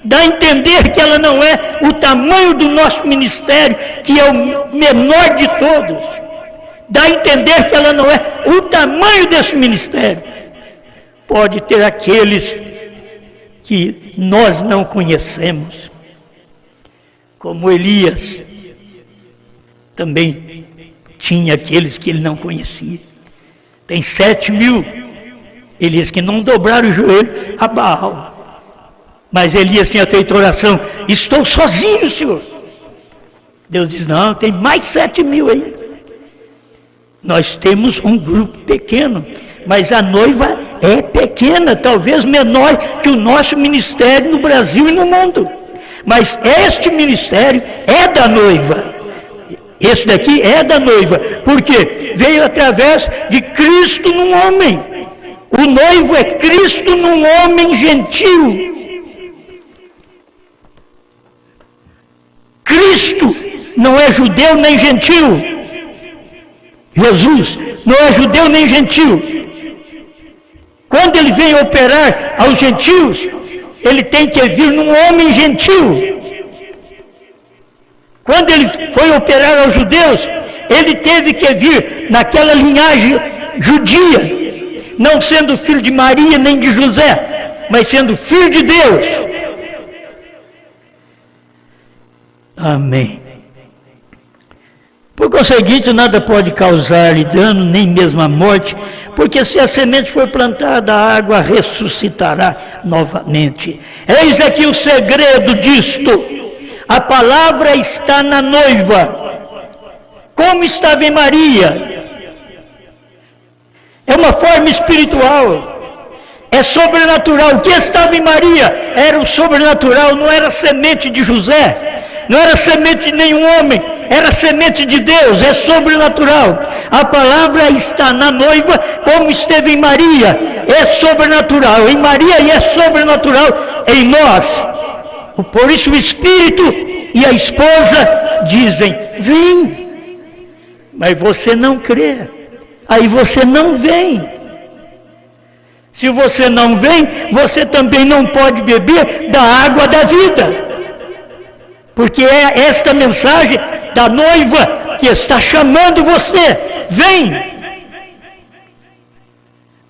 B: Dá a entender que ela não é o tamanho do nosso ministério, que é o menor de todos. Dá a entender que ela não é o tamanho desse ministério. Pode ter aqueles que nós não conhecemos, como Elias. Também tinha aqueles que ele não conhecia. Tem 7.000 Elias que não dobraram o joelho a Baal. Mas Elias tinha feito oração, estou sozinho, Senhor. Deus diz, não, tem mais 7.000 aí. Nós temos um grupo pequeno, mas a noiva é pequena, talvez menor que o nosso ministério no Brasil e no mundo. Mas este ministério é da noiva. Esse daqui é da noiva, porque veio através de Cristo num homem. O noivo é Cristo num homem gentil. Cristo não é judeu nem gentil. Jesus não é judeu nem gentil. Quando ele vem operar aos gentios, ele tem que vir num homem gentil. Quando ele foi operar aos judeus, ele teve que vir naquela linhagem judia, não sendo filho de Maria nem de José, mas sendo filho de Deus. Amém. Por conseguinte, nada pode causar-lhe dano, nem mesmo a morte, porque se a semente for plantada, a água ressuscitará novamente. Eis aqui o segredo disto. A palavra está na noiva. Como estava em Maria? É uma forma espiritual. É sobrenatural. O que estava em Maria era o sobrenatural, não era semente de José. Não era semente de nenhum homem, era semente de Deus, é sobrenatural. A palavra está na noiva, como esteve em Maria, é sobrenatural em Maria e é sobrenatural em nós. Por isso o Espírito e a esposa dizem, vem, mas você não crê, aí você não vem. Se você não vem, você também não pode beber da água da vida. Porque é esta mensagem da noiva que está chamando você. Vem!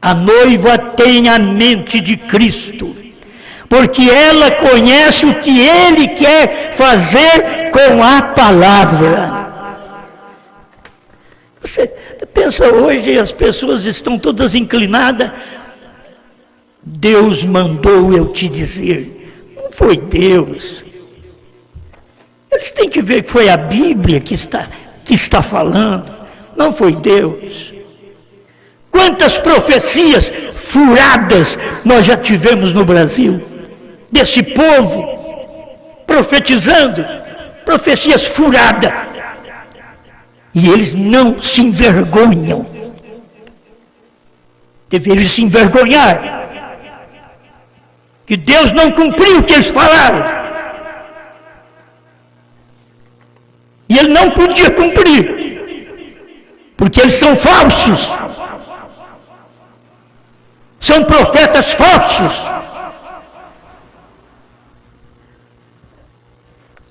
B: A noiva tem a mente de Cristo, porque ela conhece o que Ele quer fazer com a palavra. Você pensa hoje, as pessoas estão todas inclinadas. Deus mandou eu te dizer. Não foi Deus. Eles têm que ver que foi a Bíblia que está falando, não foi Deus. Quantas profecias furadas nós já tivemos no Brasil, desse povo profetizando, profecias furadas, e eles não se envergonham. Deveriam se envergonhar, que Deus não cumpriu o que eles falaram. E ele não podia cumprir, porque eles são falsos, são profetas falsos.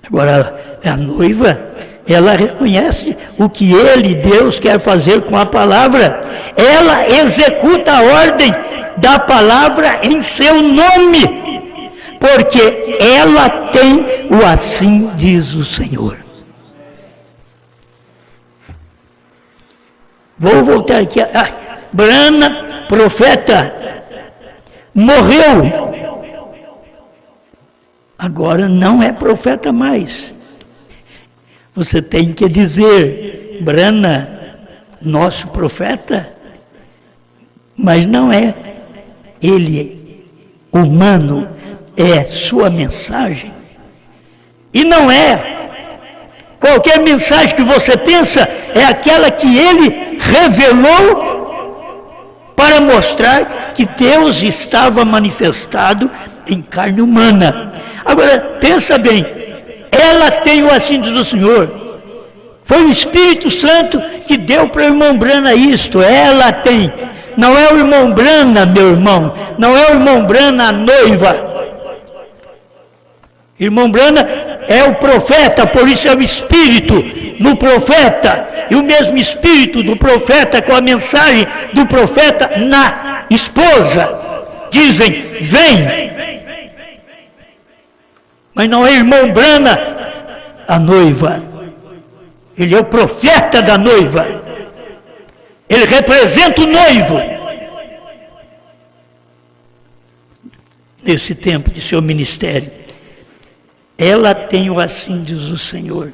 B: Agora, a noiva, ela reconhece o que ele, Deus, quer fazer com a palavra, ela executa a ordem da palavra em seu nome, porque ela tem o assim diz o Senhor. Vou voltar aqui. Brana, profeta, morreu. Agora não é profeta mais. Você tem que dizer, Brana, nosso profeta, mas não é ele humano, é sua mensagem. E não é qualquer mensagem que você pensa, é aquela que ele revelou para mostrar que Deus estava manifestado em carne humana. Agora, pensa bem, ela tem o assim diz o Senhor. Foi o Espírito Santo que deu para o irmão Brana isto, ela tem. Não é o irmão Brana, meu irmão, não é o irmão Brana a noiva. Irmão Brana é o profeta, por isso é o Espírito no profeta, e o mesmo Espírito do profeta com a mensagem do profeta na esposa. Dizem, vem. Mas não é irmão Brana a noiva. Ele é o profeta da noiva. Ele representa o noivo. Nesse tempo de seu ministério. Ela tem o assim diz o Senhor.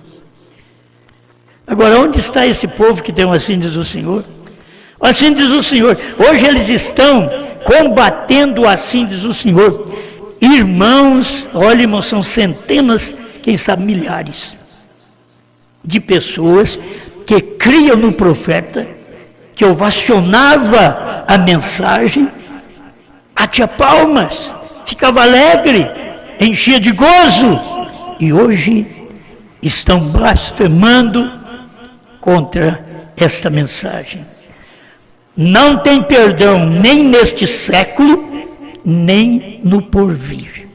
B: Agora, onde está esse povo que tem o assim diz o Senhor? O assim diz o Senhor. Hoje eles estão combatendo o assim diz o Senhor. Irmãos, olha, irmãos, são centenas, quem sabe milhares de pessoas que criam no profeta, que ovacionava a mensagem, batia palmas, ficava alegre, enchia de gozo, e hoje estão blasfemando contra esta mensagem. Não tem perdão nem neste século, nem no porvir.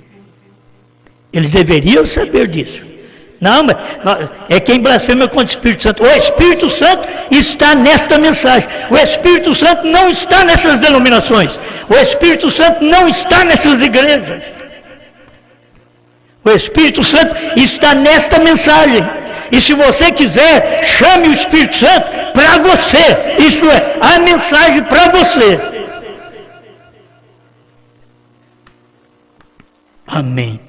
B: Eles deveriam saber disso. Não, mas é quem blasfema contra o Espírito Santo. O Espírito Santo está nesta mensagem. O Espírito Santo não está nessas denominações. O Espírito Santo não está nessas igrejas. O Espírito Santo está nesta mensagem. E se você quiser, chame o Espírito Santo para você. Isto é, a mensagem para você. Amém.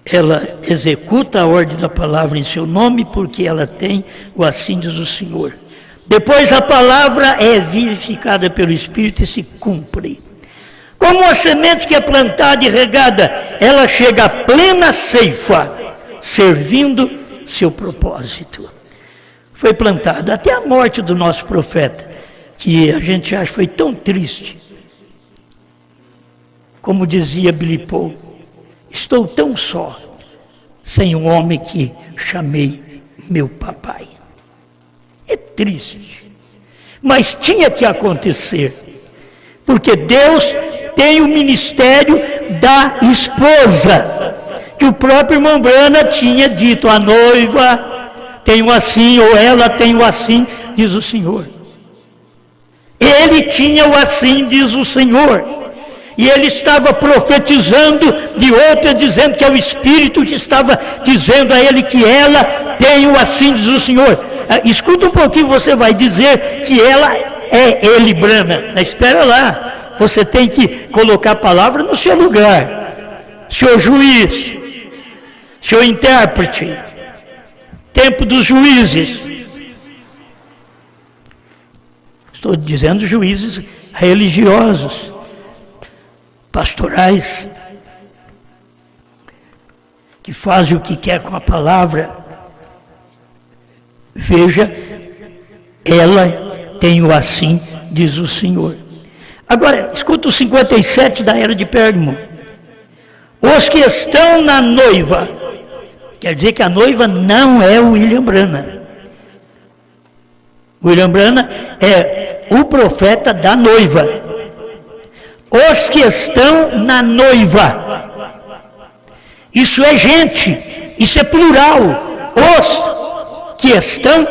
B: Ela executa a ordem da palavra em seu nome, porque ela tem o assim diz o Senhor. Depois a palavra é vivificada pelo Espírito e se cumpre. Como uma semente que é plantada e regada, ela chega à plena ceifa, servindo seu propósito. Foi plantada até a morte do nosso profeta, que a gente acha foi tão triste. Como dizia Billy Paul, estou tão só, sem um homem que chamei meu papai. É triste, mas tinha que acontecer, porque Deus tem o ministério da esposa, que o próprio irmão Brana tinha dito, a noiva tem o assim, ou ela tem o assim, diz o Senhor. Ele tinha o assim, diz o Senhor. E ele estava profetizando de outra, dizendo que é o Espírito que estava dizendo a ele que ela tem o assim, diz o Senhor. Escuta um pouquinho, você vai dizer que ela é ele, Brana. Espera lá, você tem que colocar a palavra no seu lugar. Senhor juiz, senhor intérprete, tempo dos juízes. Estou dizendo juízes religiosos, pastorais, que fazem o que quer com a palavra. Veja, ela tem o assim, diz o Senhor. Agora, escuta o 57 da era de Pérgamo. Os que estão na noiva, quer dizer que a noiva não é o William Brana. William Brana é o profeta da noiva. Os que estão na noiva. Isso é gente, isso é plural. Os que estão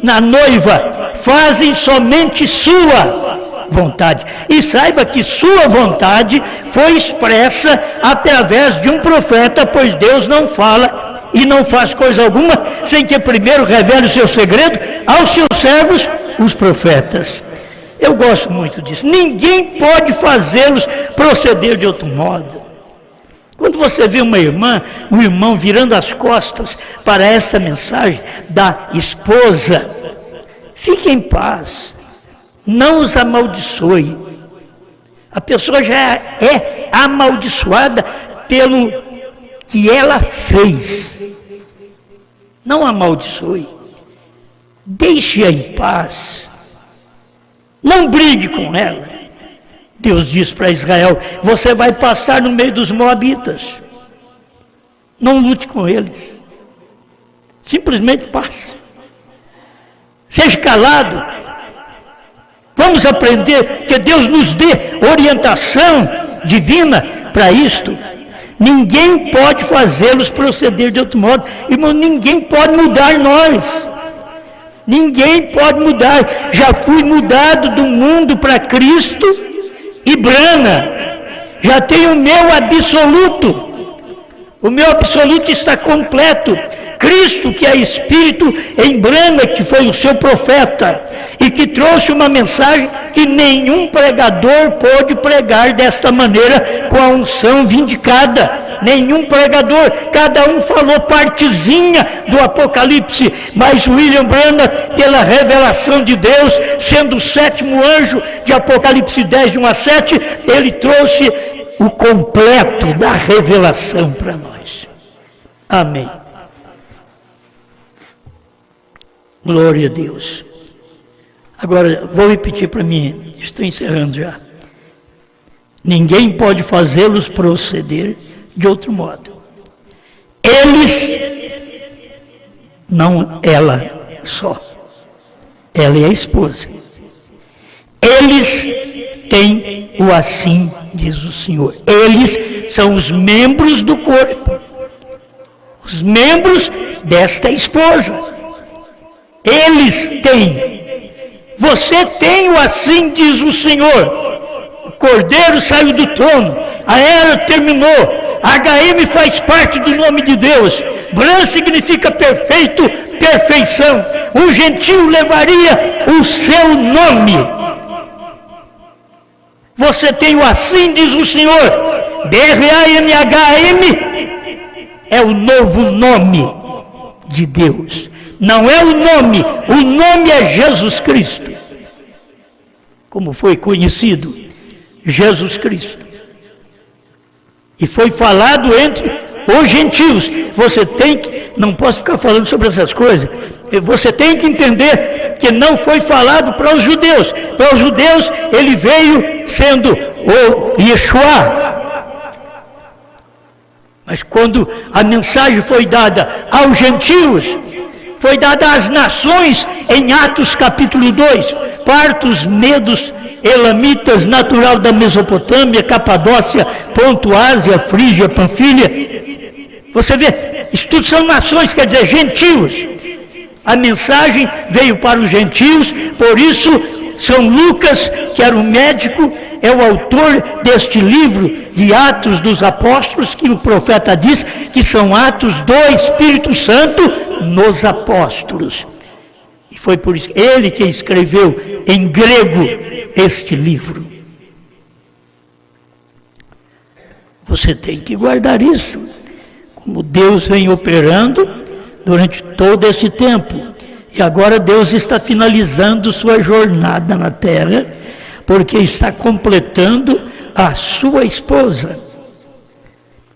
B: na noiva fazem somente sua vontade. E saiba que sua vontade foi expressa através de um profeta, pois Deus não fala e não faz coisa alguma sem que primeiro revele o seu segredo aos seus servos, os profetas. Eu gosto muito disso. Ninguém pode fazê-los proceder de outro modo. Quando você vê uma irmã, um irmão virando as costas para esta mensagem da esposa, fique em paz, não os amaldiçoe. A pessoa já é amaldiçoada pelo que ela fez. Não amaldiçoe, deixe-a em paz, não brigue com ela. Deus diz para Israel: você vai passar no meio dos moabitas, não lute com eles, simplesmente passe, seja calado. Vamos aprender que Deus nos dê orientação divina para isto. Ninguém pode fazê-los proceder de outro modo, irmão. Ninguém pode mudar nós, ninguém pode mudar. Já fui mudado do mundo para Cristo e brana, já tenho o meu absoluto, o meu absoluto está completo. Cristo, que é Espírito, em brana, que foi o seu profeta, e que trouxe uma mensagem que nenhum pregador pôde pregar desta maneira, com a unção vindicada. Nenhum pregador, cada um falou partezinha do Apocalipse, mas William Branham, pela revelação de Deus, sendo o sétimo anjo de Apocalipse 10, de 1 a 7, ele trouxe o completo da revelação para nós. Amém. Glória a Deus. Agora, vou repetir para mim, estou encerrando já. Ninguém pode fazê-los proceder de outro modo. Eles, não ela só, ela é a esposa. Eles têm o assim diz o Senhor. Eles são os membros do corpo, os membros desta esposa. Eles têm. Você tem o assim diz o Senhor. O Cordeiro saiu do trono, a era terminou. HM faz parte do nome de Deus. Bran significa perfeito, perfeição. Um gentio levaria o seu nome. Você tem o assim diz o Senhor. BRANHM é o novo nome de Deus. Não é o nome é Jesus Cristo. Como foi conhecido? Jesus Cristo. E foi falado entre os gentios. Você tem que, não posso ficar falando sobre essas coisas, você tem que entender que não foi falado para os judeus. Para os judeus ele veio sendo o Yeshua. Mas quando a mensagem foi dada aos gentios, foi dada às nações em Atos capítulo 2, partos, medos, elamitas, natural da Mesopotâmia, Capadócia, Ponto, Ásia, Frígia, Panfilha. Você vê, isso tudo são nações, quer dizer, gentios. A mensagem veio para os gentios, por isso São Lucas, que era um médico, é o autor deste livro de Atos dos Apóstolos, que o profeta diz que são atos do Espírito Santo nos apóstolos. E foi por isso ele que escreveu em grego este livro. Você tem que guardar isso, como Deus vem operando durante todo esse tempo. E agora Deus está finalizando sua jornada na terra, porque está completando a sua esposa.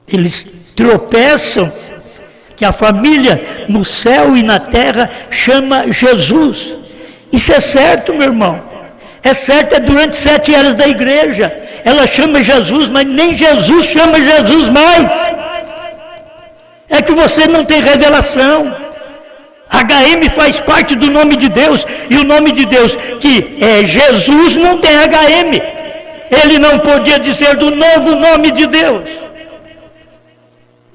B: Eles tropeçam, que a família no céu e na terra chama Jesus. Isso é certo, meu irmão. É certo, é durante 7 eras da igreja. Ela chama Jesus, mas nem Jesus chama Jesus mais. É que você não tem revelação. HM faz parte do nome de Deus, e o nome de Deus, que é Jesus, não tem HM. Ele não podia dizer do novo nome de Deus.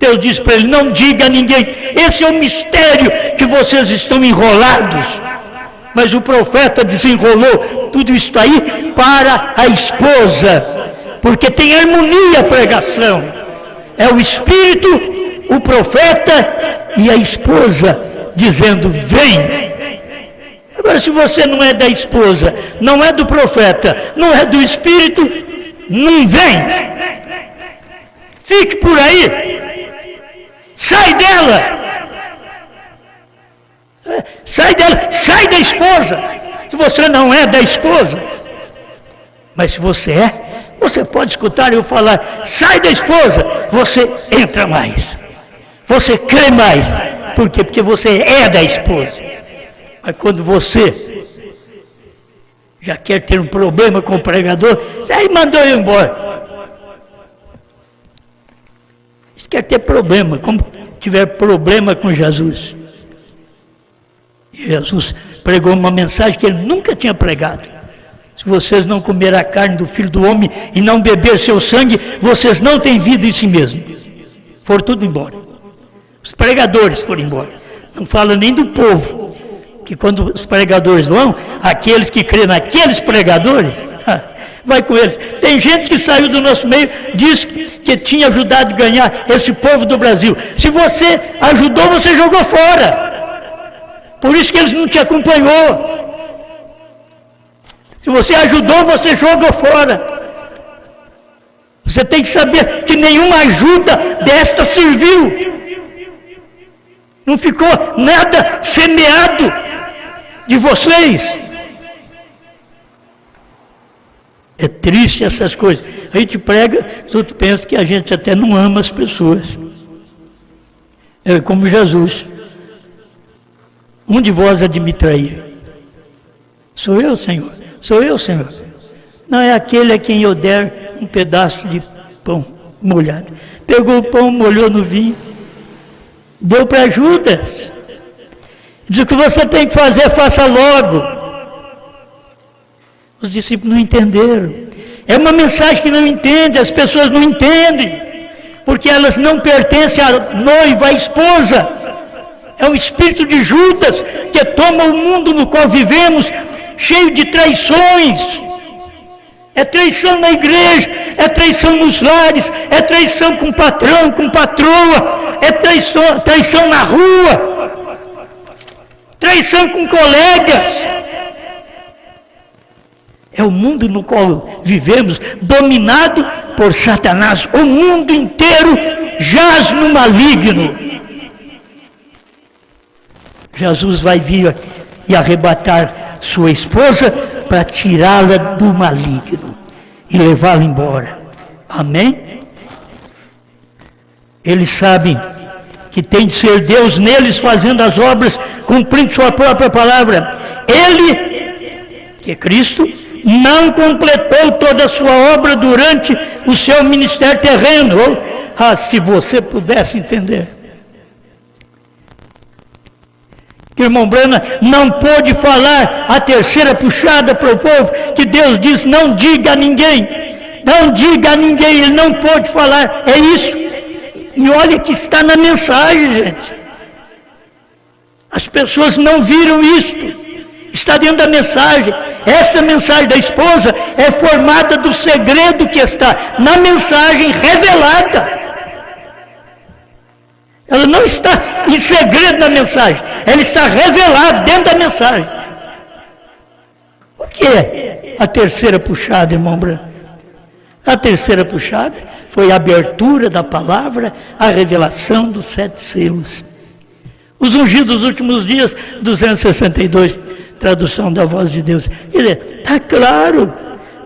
B: Deus disse para ele: não diga a ninguém. Esse é o mistério que vocês estão enrolados. Mas o profeta desenrolou tudo isso aí para a esposa, porque tem harmonia a pregação. É o Espírito, o profeta e a esposa dizendo: vem. Agora, se você não é da esposa, não é do profeta, não é do Espírito, não vem. Fique por aí. Sai dela. Sai dela, sai da esposa. Se você não é da esposa, mas se você é, você pode escutar eu falar: sai da esposa. Você entra mais, você crê mais. Por quê? Porque você é da esposa. Mas quando você já quer ter um problema com o pregador, você aí mandou eu embora. Você quer ter problema, como tiver problema com Jesus. Jesus pregou uma mensagem que ele nunca tinha pregado: se vocês não comerem a carne do Filho do Homem e não beber seu sangue, vocês não têm vida em si mesmos. Foram tudo embora. Os pregadores foram embora. Não fala nem do povo, que quando os pregadores vão, aqueles que creem naqueles pregadores, vai com eles. Tem gente que saiu do nosso meio, diz que tinha ajudado a ganhar esse povo do Brasil. Se você ajudou, você jogou fora. Por isso que eles não te acompanhou. Se você ajudou, você jogou fora. Você tem que saber que nenhuma ajuda desta serviu. Não ficou nada semeado de vocês. É triste essas coisas. A gente prega, tu pensa que a gente até não ama as pessoas. É como Jesus. Um de vós há de me trair. Sou eu, Senhor. Sou eu, Senhor. Não é aquele a quem eu der um pedaço de pão molhado. Pegou o pão, molhou no vinho, deu para Judas. Diz: o que você tem que fazer, faça logo. Os discípulos não entenderam. É uma mensagem que não entende, as pessoas não entendem, porque elas não pertencem à noiva, à esposa. É um espírito de Judas que toma o mundo no qual vivemos, cheio de traições. É traição na igreja, é traição nos lares, é traição com patrão, com patroa, é traição na rua, traição com colegas. É o mundo no qual vivemos, dominado por Satanás. O mundo inteiro jaz no maligno. Jesus vai vir e arrebatar sua esposa para tirá-la do maligno e levá-la embora. Amém? Eles sabem que tem de ser Deus neles fazendo as obras, cumprindo sua própria palavra. Ele, que é Cristo, não completou toda a sua obra durante o seu ministério terreno. Se você pudesse entender. Irmão Brana não pôde falar a terceira puxada para o povo, que Deus diz: não diga a ninguém, não diga a ninguém. Ele não pôde falar, é isso. E olha que está na mensagem, gente. As pessoas não viram isto, está dentro da mensagem. Essa mensagem da esposa é formada do segredo que está na mensagem revelada. Ela não está em segredo na mensagem, ela está revelada dentro da mensagem. O que é a terceira puxada, irmão Branco? A terceira puxada foi a abertura da palavra, a revelação dos 7 selos. Os ungidos dos últimos dias, 262, tradução da voz de Deus. Está claro,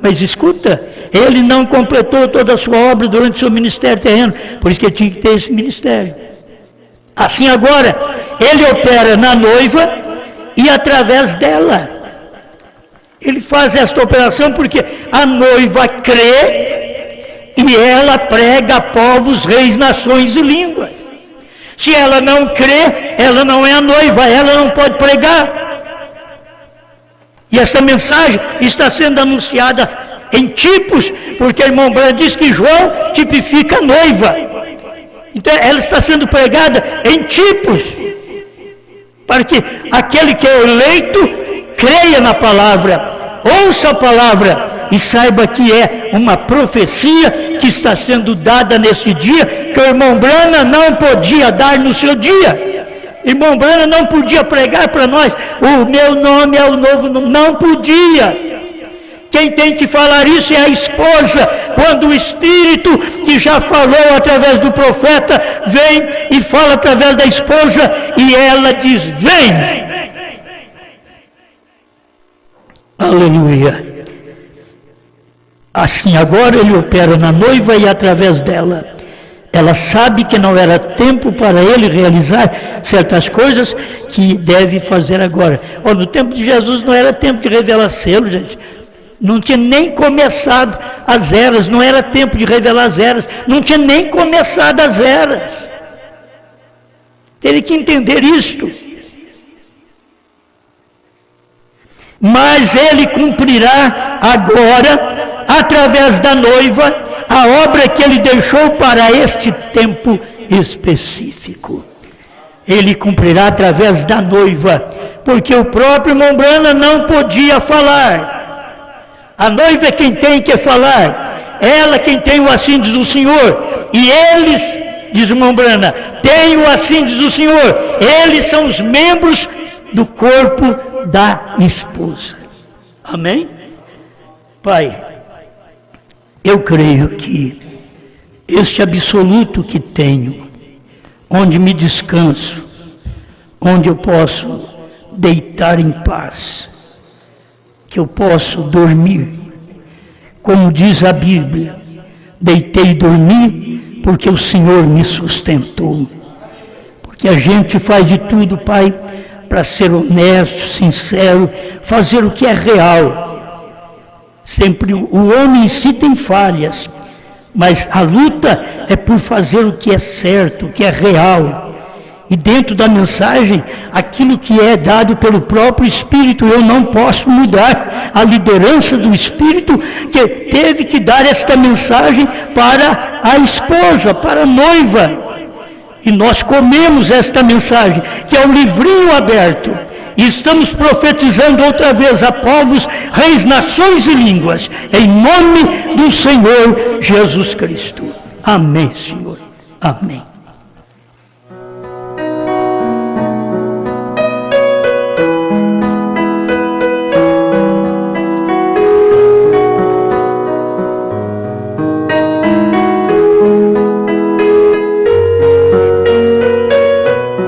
B: mas escuta, ele não completou toda a sua obra durante o seu ministério terreno, por isso que ele tinha que ter esse ministério. Assim agora, ele opera na noiva e através dela. Ele faz esta operação porque a noiva crê e ela prega a povos, reis, nações e línguas. Se ela não crê, ela não é a noiva, ela não pode pregar. E essa mensagem está sendo anunciada em tipos, porque o irmão Branco diz que João tipifica a noiva. Então ela está sendo pregada em tipos, para que aquele que é eleito creia na palavra, ouça a palavra e saiba que é uma profecia que está sendo dada nesse dia, que o irmão Branham não podia dar no seu dia. Irmão Branham não podia pregar para nós, o meu nome é o novo nome, não podia. Quem tem que falar isso é a esposa, quando o Espírito que já falou através do profeta vem e fala através da esposa e ela diz, vem. Aleluia. Assim agora ele opera na noiva e através dela. Ela sabe que não era tempo para ele realizar certas coisas que deve fazer agora. No tempo de Jesus não era tempo de revelar selo, gente. Não tinha nem começado as eras, não era tempo de revelar as eras, não tinha nem começado as eras. Teve que entender isto. Mas ele cumprirá agora, através da noiva, a obra que ele deixou para este tempo específico. Ele cumprirá através da noiva, porque o próprio irmão Branham não podia falar. A noiva é quem tem que falar, ela quem tem o assim diz o Senhor, e eles, diz o irmão Branham, têm o assim diz o Senhor, eles são os membros do corpo da esposa. Amém? Pai, eu creio que este absoluto que tenho, onde me descanso, onde eu posso deitar em paz, que eu posso dormir, como diz a Bíblia, deitei e dormi porque o Senhor me sustentou. Porque a gente faz de tudo, Pai, para ser honesto, sincero, fazer o que é real. Sempre o homem em si tem falhas, mas a luta é por fazer o que é certo, o que é real. E dentro da mensagem, aquilo que é dado pelo próprio Espírito, eu não posso mudar. A liderança do Espírito que teve que dar esta mensagem para a esposa, para a noiva. E nós comemos esta mensagem, que é um livrinho aberto. E estamos profetizando outra vez a povos, reis, nações e línguas, em nome do Senhor Jesus Cristo. Amém, Senhor. Amém.